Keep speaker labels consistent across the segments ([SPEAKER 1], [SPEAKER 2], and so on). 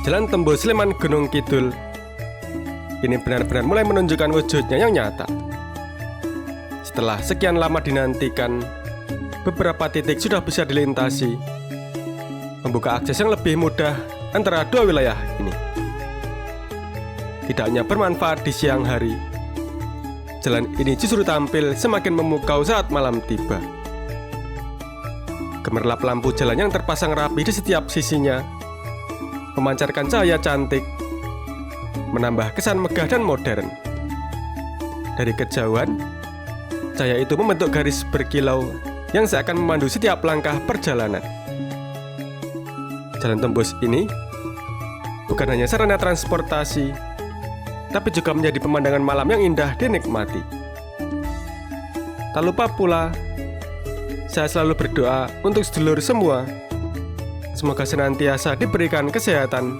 [SPEAKER 1] Jalan tembus Sleman Gunung Kidul ini benar-benar mulai menunjukkan wujudnya yang nyata. Setelah sekian lama dinantikan, beberapa titik sudah bisa dilintasi, membuka akses yang lebih mudah antara dua wilayah ini. Tidak hanya bermanfaat di siang hari, jalan ini justru tampil semakin memukau saat malam tiba. Gemerlap lampu jalan yang terpasang rapi di setiap sisinya memancarkan cahaya cantik, menambah kesan megah dan modern. Dari kejauhan, cahaya itu membentuk garis berkilau yang seakan memandu setiap langkah perjalanan. Jalan tembus ini bukan hanya sarana transportasi, tapi juga menjadi pemandangan malam yang indah dinikmati. Tak lupa pula, saya selalu berdoa untuk sedulur semua. Semoga senantiasa diberikan kesehatan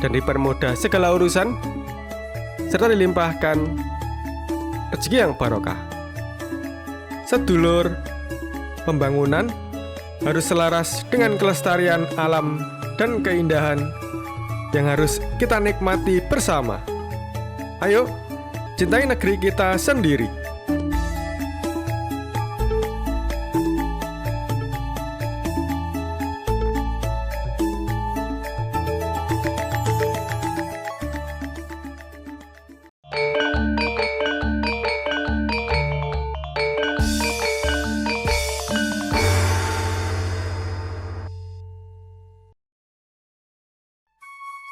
[SPEAKER 1] dan dipermudah segala urusan, serta dilimpahkan rezeki yang barokah. Sedulur, pembangunan harus selaras dengan kelestarian alam dan keindahan yang harus kita nikmati bersama. Ayo, cintai negeri kita sendiri.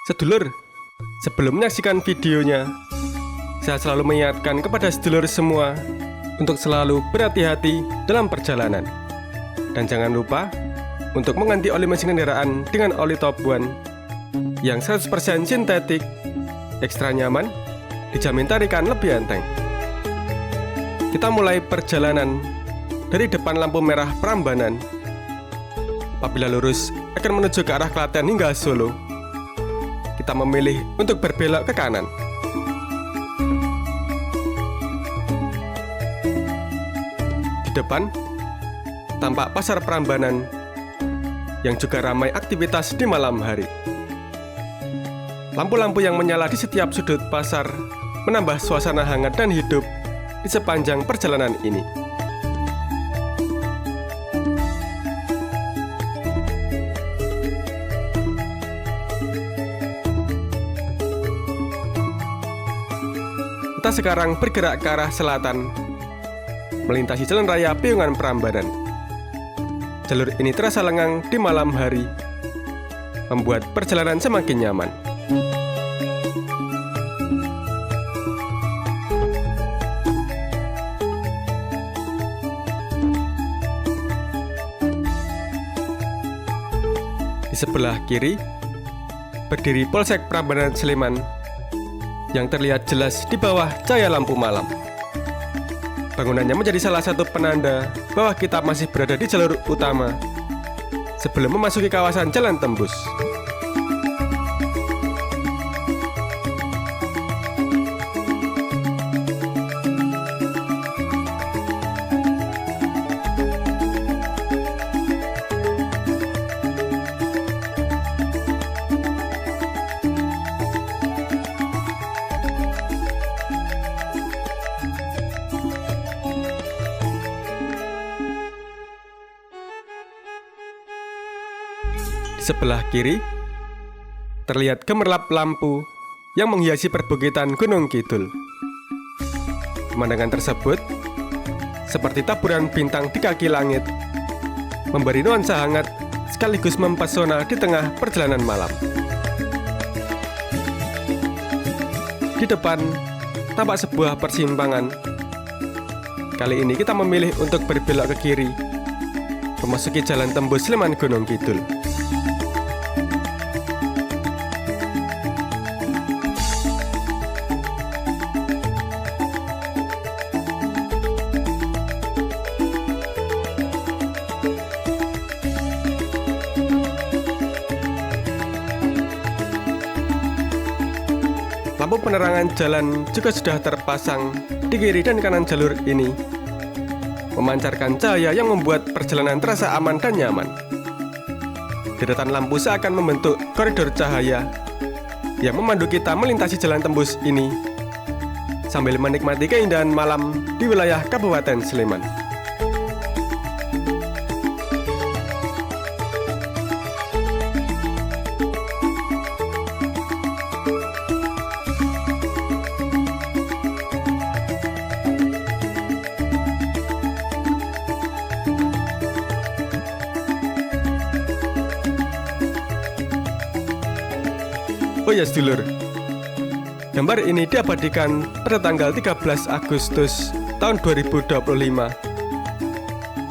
[SPEAKER 1] Sedulur, sebelum menyaksikan videonya, saya selalu mengingatkan kepada sedulur semua untuk selalu berhati-hati dalam perjalanan. Dan jangan lupa untuk mengganti oli mesin kendaraan dengan oli Top One yang 100% sintetik, ekstra nyaman, dijamin tarikan lebih enteng. Kita mulai perjalanan dari depan lampu merah Prambanan. Apabila lurus akan menuju ke arah Klaten hingga Solo, kita memilih untuk berbelok ke kanan. Di depan tampak pasar Prambanan yang juga ramai aktivitas di malam hari. Lampu-lampu yang menyala di setiap sudut pasar menambah suasana hangat dan hidup di sepanjang perjalanan ini. Kita sekarang bergerak ke arah selatan, melintasi jalan raya Piungan Prambanan. Jalur ini terasa lengang di malam hari, membuat perjalanan semakin nyaman. Di sebelah kiri, berdiri Polsek Prambanan Sleman yang terlihat jelas di bawah cahaya lampu malam. Bangunannya menjadi salah satu penanda bahwa kita masih berada di jalur utama sebelum memasuki kawasan jalan tembus. Di sebelah kiri, terlihat gemerlap lampu yang menghiasi perbukitan Gunung Kidul. Pemandangan tersebut seperti taburan bintang di kaki langit, memberi nuansa hangat sekaligus mempesona di tengah perjalanan malam. Di depan, tampak sebuah persimpangan. Kali ini kita memilih untuk berbelok ke kiri, memasuki jalan tembus Sleman Gunung Kidul. Lampu penerangan jalan juga sudah terpasang di kiri dan kanan jalur ini, memancarkan cahaya yang membuat perjalanan terasa aman dan nyaman. Deretan lampu seakan membentuk koridor cahaya yang memandu kita melintasi jalan tembus ini sambil menikmati keindahan malam di wilayah Kabupaten Sleman. Oh ya sedulur, gambar ini diabadikan pada tanggal 13 Agustus tahun 2025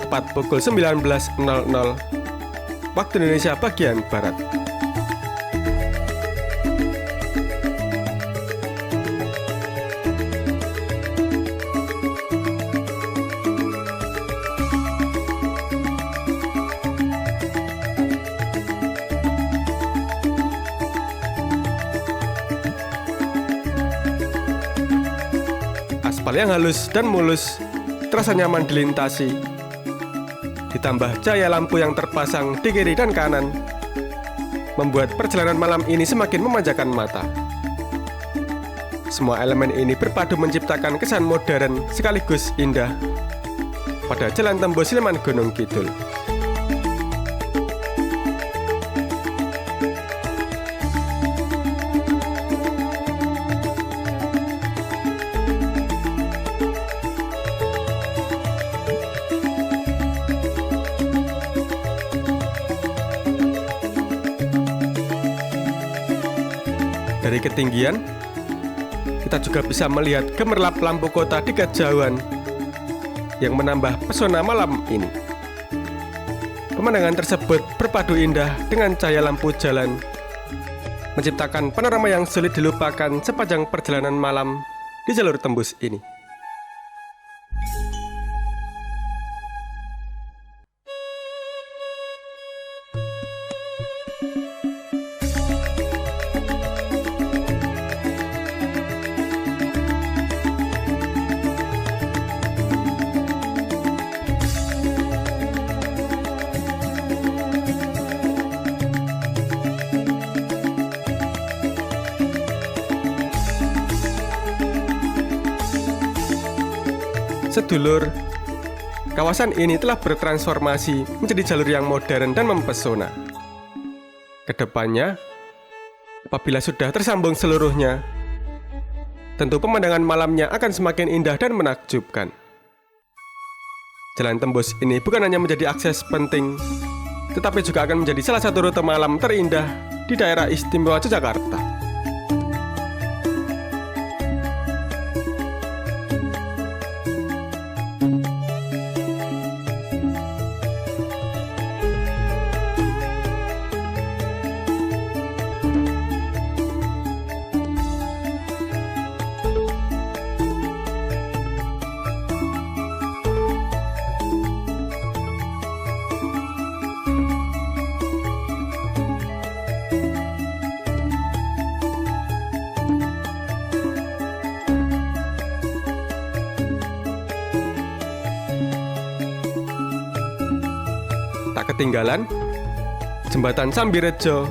[SPEAKER 1] tepat pukul 19.00 waktu Indonesia bagian Barat. Aspal yang halus dan mulus terasa nyaman dilintasi. Ditambah cahaya lampu yang terpasang di kiri dan kanan membuat perjalanan malam ini semakin memanjakan mata. Semua elemen ini berpadu menciptakan kesan modern sekaligus indah pada jalan tembus Sleman Gunung Kidul. Dari ketinggian, kita juga bisa melihat gemerlap lampu kota di kejauhan yang menambah pesona malam ini. Pemandangan tersebut berpadu indah dengan cahaya lampu jalan, menciptakan panorama yang sulit dilupakan sepanjang perjalanan malam di jalur tembus ini. Sedulur, kawasan ini telah bertransformasi menjadi jalur yang modern dan mempesona. Kedepannya, apabila sudah tersambung seluruhnya, tentu pemandangan malamnya akan semakin indah dan menakjubkan. Jalan tembus ini bukan hanya menjadi akses penting, tetapi juga akan menjadi salah satu rute malam terindah di daerah istimewa Yogyakarta. Tak ketinggalan, jembatan Sambirejo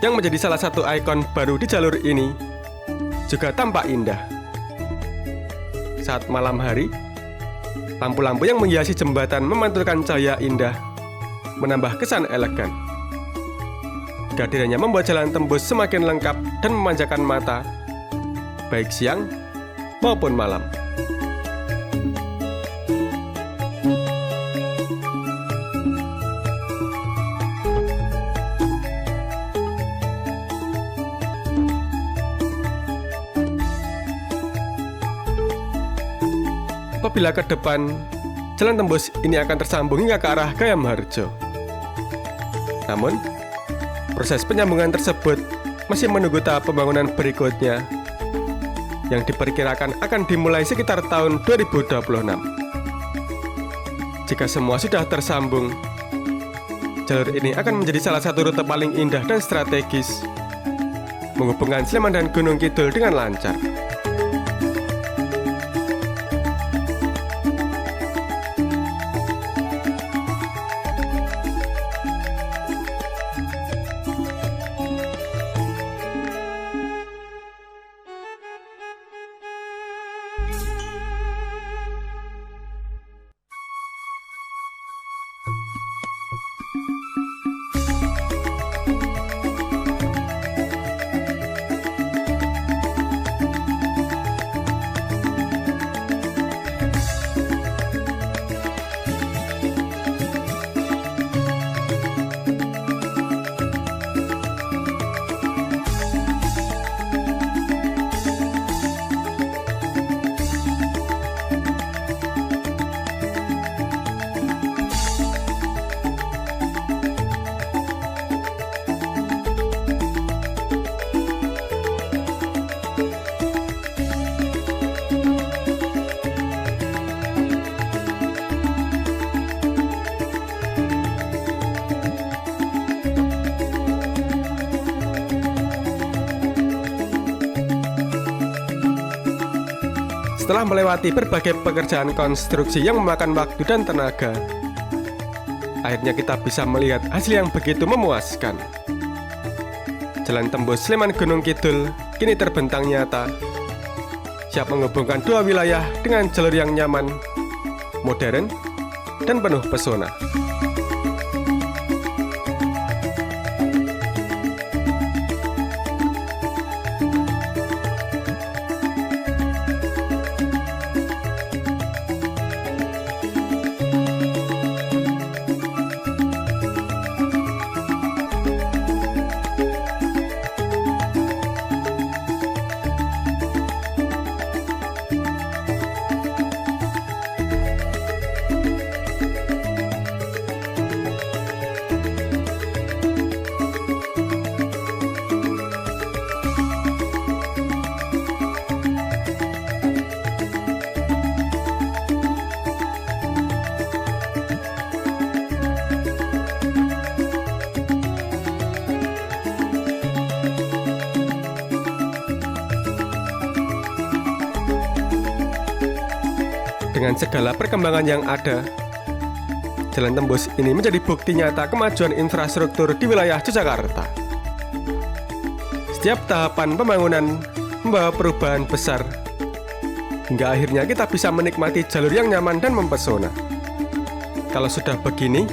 [SPEAKER 1] yang menjadi salah satu ikon baru di jalur ini juga tampak indah. Saat malam hari, lampu-lampu yang menghiasi jembatan memantulkan cahaya indah, menambah kesan elegan. Kehadirannya membuat jalan tembus semakin lengkap dan memanjakan mata, baik siang maupun malam. Apabila ke depan, jalan tembus ini akan tersambung hingga ke arah Gayam Harjo. Namun, proses penyambungan tersebut masih menunggu tahap pembangunan berikutnya yang diperkirakan akan dimulai sekitar tahun 2026. Jika semua sudah tersambung, jalur ini akan menjadi salah satu rute paling indah dan strategis, menghubungkan Sleman dan Gunung Kidul dengan lancar. setelah melewati berbagai pekerjaan konstruksi yang memakan waktu dan tenaga, akhirnya kita bisa melihat hasil yang begitu memuaskan. Jalan tembus Sleman Gunung Kidul kini terbentang nyata, siap menghubungkan dua wilayah dengan jalur yang nyaman, modern, dan penuh pesona. Dengan segala perkembangan yang ada, jalan tembus ini menjadi bukti nyata kemajuan infrastruktur di wilayah Yogyakarta. Setiap tahapan pembangunan membawa perubahan besar, hingga akhirnya kita bisa menikmati jalur yang nyaman dan mempesona. Kalau sudah begini,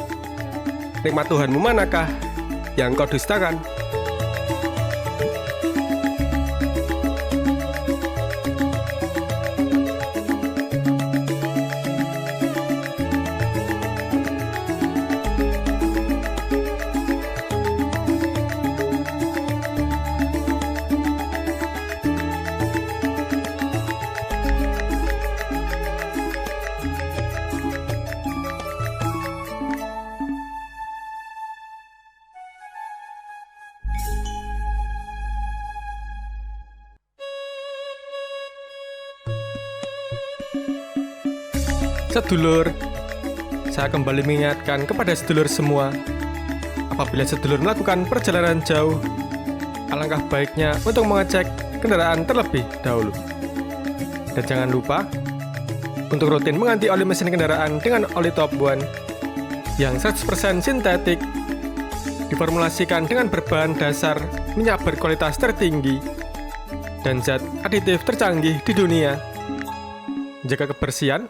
[SPEAKER 1] nikmat Tuhanmu manakah yang kau dustakan? Sedulur, saya kembali mengingatkan kepada sedulur semua, apabila sedulur melakukan perjalanan jauh, alangkah baiknya untuk mengecek kendaraan terlebih dahulu. Dan jangan lupa untuk rutin mengganti oli mesin kendaraan dengan oli Top One yang 100% sintetik, diformulasikan dengan berbahan dasar minyak berkualitas tertinggi dan zat aditif tercanggih di dunia, menjaga kebersihan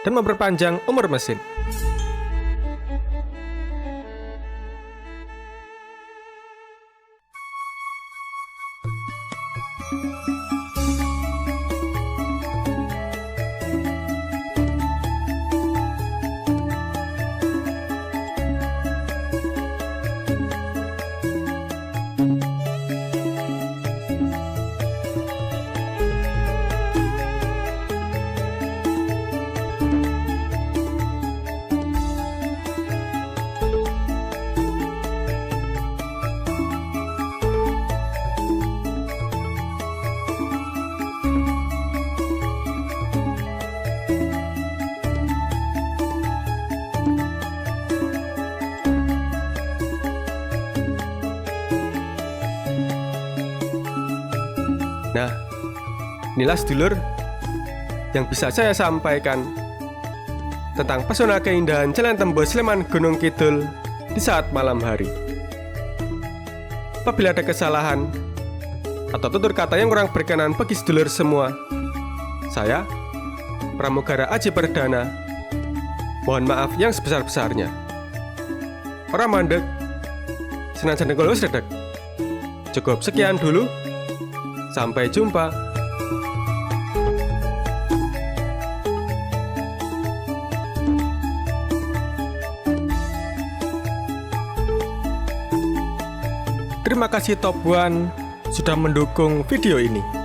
[SPEAKER 1] dan memperpanjang umur mesin. Nah, inilah sedulur yang bisa saya sampaikan tentang pesona keindahan jalan tembus Sleman Gunung Kidul di saat malam hari. Apabila ada kesalahan atau tutur kata yang kurang berkenan bagi sedulur semua, saya, Pramugara Aji Perdana, mohon maaf yang sebesar-besarnya. Orang mandek, senajan dengkul wis redeg. Cukup sekian dulu. Sampai jumpa. Terima kasih Top One sudah mendukung video ini.